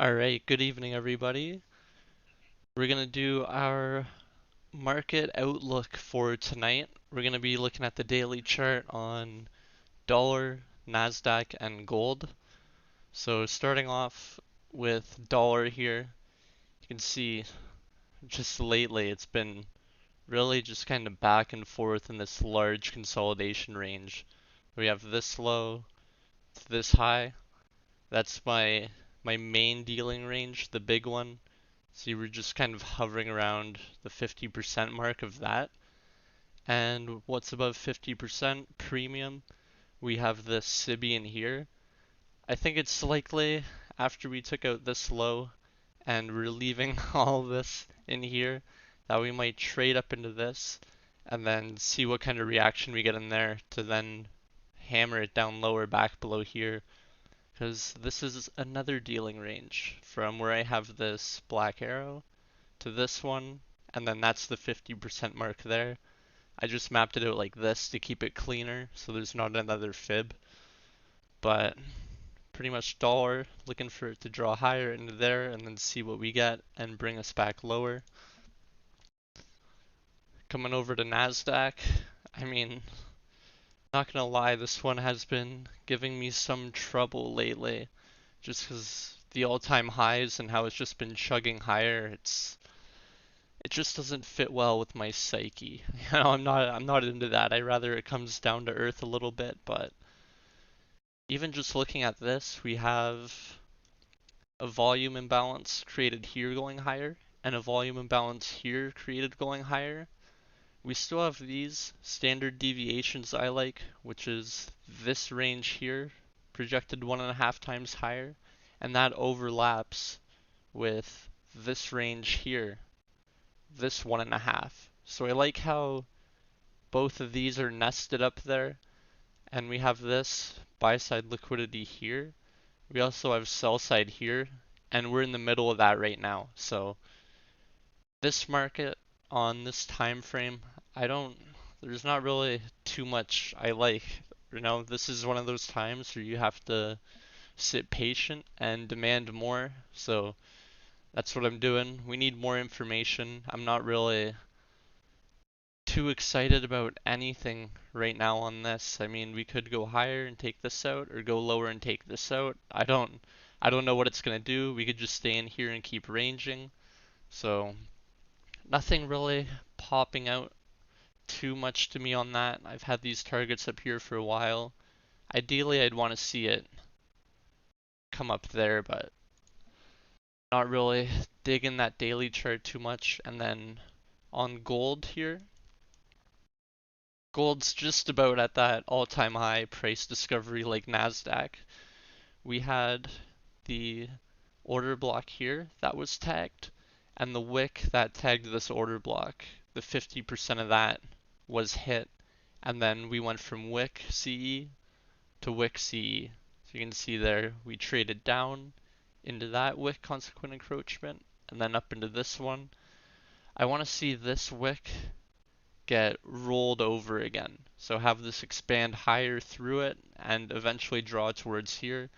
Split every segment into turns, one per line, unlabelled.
Alright, good evening everybody. We're gonna do our market outlook for tonight. We're gonna be looking at the daily chart on dollar, Nasdaq, and gold. So starting off with dollar here, you can see just lately it's been really just kind of back and forth in this large consolidation range. We have this low to this high. That's my main dealing range, the big one. So you were just kind of hovering around the 50% mark of that. And what's above 50% premium? We have this Sibian here. I think it's likely after we took out this low and we're leaving all this in here that we might trade up into this and then see what kind of reaction we get in there to then hammer it down lower back below here, because this is another dealing range from where I have this black arrow to this one, and then that's the 50% mark there. I just mapped it out like this to keep it cleaner so there's not another fib, but pretty much dollar, looking for it to draw higher into there and then see what we get and bring us back lower. Coming over to Nasdaq, I mean, not gonna lie, this one has been giving me some trouble lately, just because the all-time highs and how it's just been chugging higher. It just doesn't fit well with my psyche. I'm not into that. I rather it comes down to earth a little bit, but even just looking at this, we have a volume imbalance created here going higher and a volume imbalance here created going higher. We still have these standard deviations I like, which is this range here projected 1.5 times higher, and that overlaps with this range here, this 1.5. So I like how both of these are nested up there, and we have this buy side liquidity here. We also have sell side here, and we're in the middle of that right now. So this market on this time frame, I don't, there's not really too much I like. This is one of those times where you have to sit patient and demand more. So that's what I'm doing. We need more information. I'm not really too excited about anything right now on this. I mean, we could go higher and take this out or go lower and take this out. I don't know what it's going to do. We could just stay in here and keep ranging. So, nothing really popping out too much to me on that. I've had these targets up here for a while. Ideally, I'd want to see it come up there, but not really digging that daily chart too much. And then on gold here, gold's just about at that all-time high price discovery like Nasdaq. We had the order block here that was tagged, and the wick that tagged this order block, the 50% of that was hit, and then we went from wick CE to wick CE. So you can see there we traded down into that wick consequent encroachment, and then up into this one. I want to see this wick get rolled over again. So have this expand higher through it and eventually draw towards here.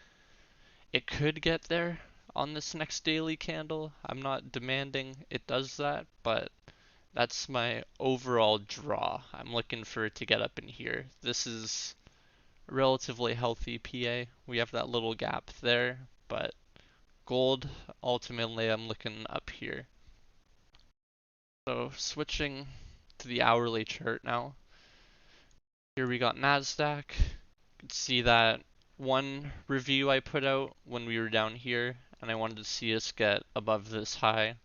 It could get there on this next daily candle. I'm not demanding it does that, but that's my overall draw. I'm looking for it to get up in here. This is a relatively healthy PA. We have that little gap there, but gold, ultimately I'm looking up here. So switching to the hourly chart now. Here we got Nasdaq. You can see that one review I put out when we were down here, and I wanted to see us get above this high,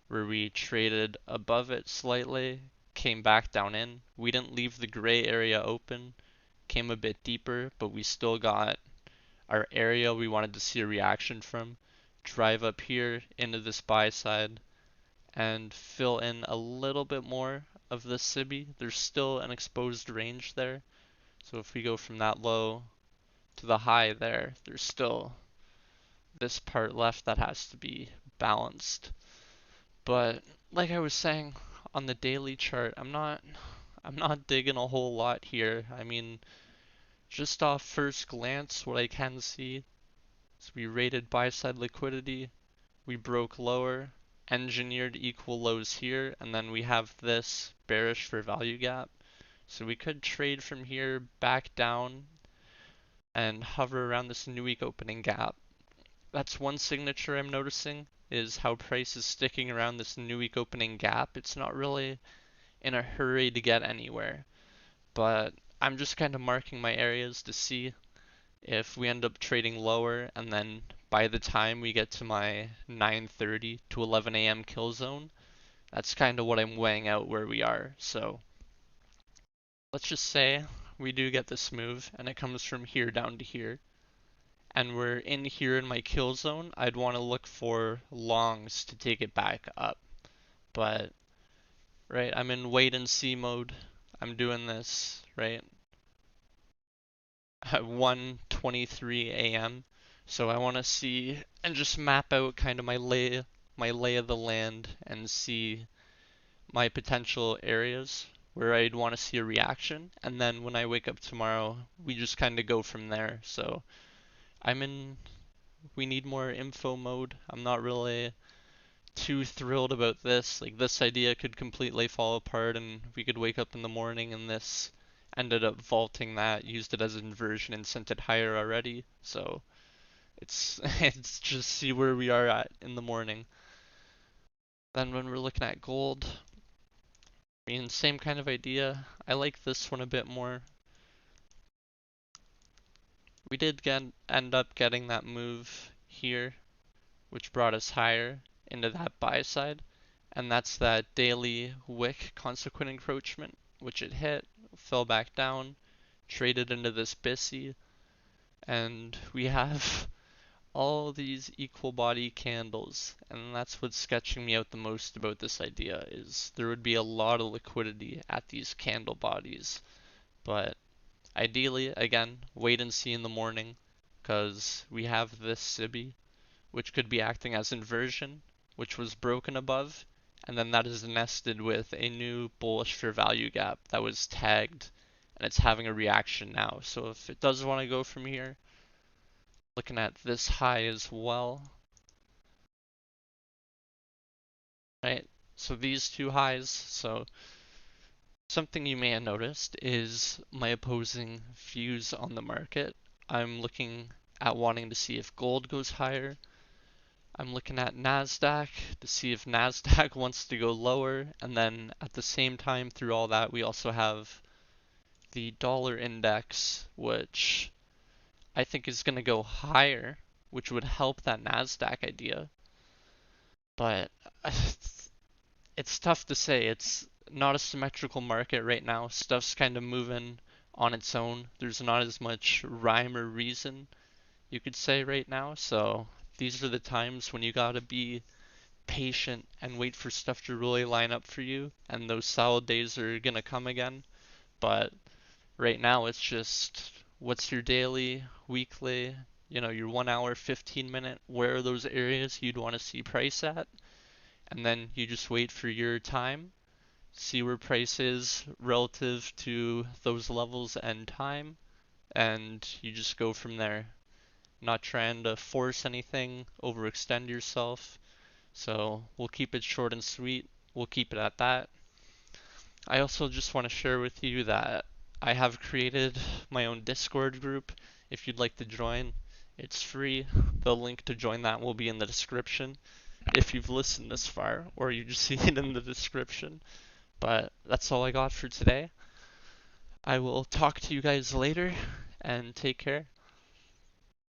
where we traded above it slightly, came back down in. We didn't leave the gray area open, came a bit deeper, but we still got our area we wanted to see a reaction from. Drive up here into this buy side and fill in a little bit more of the SIBI. There's still an exposed range there. So if we go from that low to the high there, there's still this part left that has to be balanced. But like I was saying on the daily chart, I'm not digging a whole lot here. I mean, just off first glance, what I can see is we rated buy side liquidity. we broke lower, engineered equal lows here, and then we have this bearish for value gap. So we could trade from here back down and hover around this new week opening gap. That's one signature I'm noticing, is how price is sticking around this new week opening gap. It's not really in a hurry to get anywhere, but I'm just kind of marking my areas to see if we end up trading lower, and then by the time we get to my 9:30 to 11 a.m. kill zone, that's kind of what I'm weighing out where we are. So let's just say we do get this move and it comes from here down to here, and we're in here in my kill zone. I'd want to look for longs to take it back up. But right, I'm in wait and see mode. I'm doing this right at 1:23 a.m. So I want to see and just map out kind of my lay of the land and see my potential areas where I'd want to see a reaction. And then when I wake up tomorrow, we just kind of go from there. So I'm in we need more info mode. I'm not really too thrilled about this. Like, this idea could completely fall apart and we could wake up in the morning and this ended up vaulting that, used it as an inversion and sent it higher already. So it's just see where we are at in the morning. Then when we're looking at gold, I mean, same kind of idea. I like this one a bit more. We did end up getting that move here, which brought us higher into that buy side, and that's that daily wick consequent encroachment, which it hit, fell back down, traded into this BISI, and we have all these equal body candles, and that's what's sketching me out the most about this idea, is there would be a lot of liquidity at these candle bodies. But ideally, again, wait and see in the morning, because we have this SIBI, which could be acting as inversion, which was broken above, and then that is nested with a new bullish fair value gap that was tagged, and it's having a reaction now. So if it does want to go from here, looking at this high as well, right? So these two highs, so something you may have noticed is my opposing views on the market. I'm looking at wanting to see if gold goes higher. I'm looking at Nasdaq to see if Nasdaq wants to go lower, and then at the same time through all that we also have the dollar index, which I think is going to go higher, which would help that Nasdaq idea. But it's tough to say. It's not a symmetrical market right now. Stuff's kind of moving on its own. There's not as much rhyme or reason, you could say, right now. So these are the times when you gotta be patient and wait for stuff to really line up for you, and those solid days are gonna come again. But right now it's just what's your daily, weekly, your 1 hour, 15 minute, where are those areas you'd want to see price at? And then you just wait for your time, see where price is relative to those levels and time, and you just go from there. Not trying to force anything, overextend yourself. So we'll keep it short and sweet. We'll keep it at that. I also just want to share with you that I have created my own Discord group. If you'd like to join, it's free. The link to join that will be in the description if you've listened this far, or you just see it in the description. But that's all I got for today. I will talk to you guys later, and take care.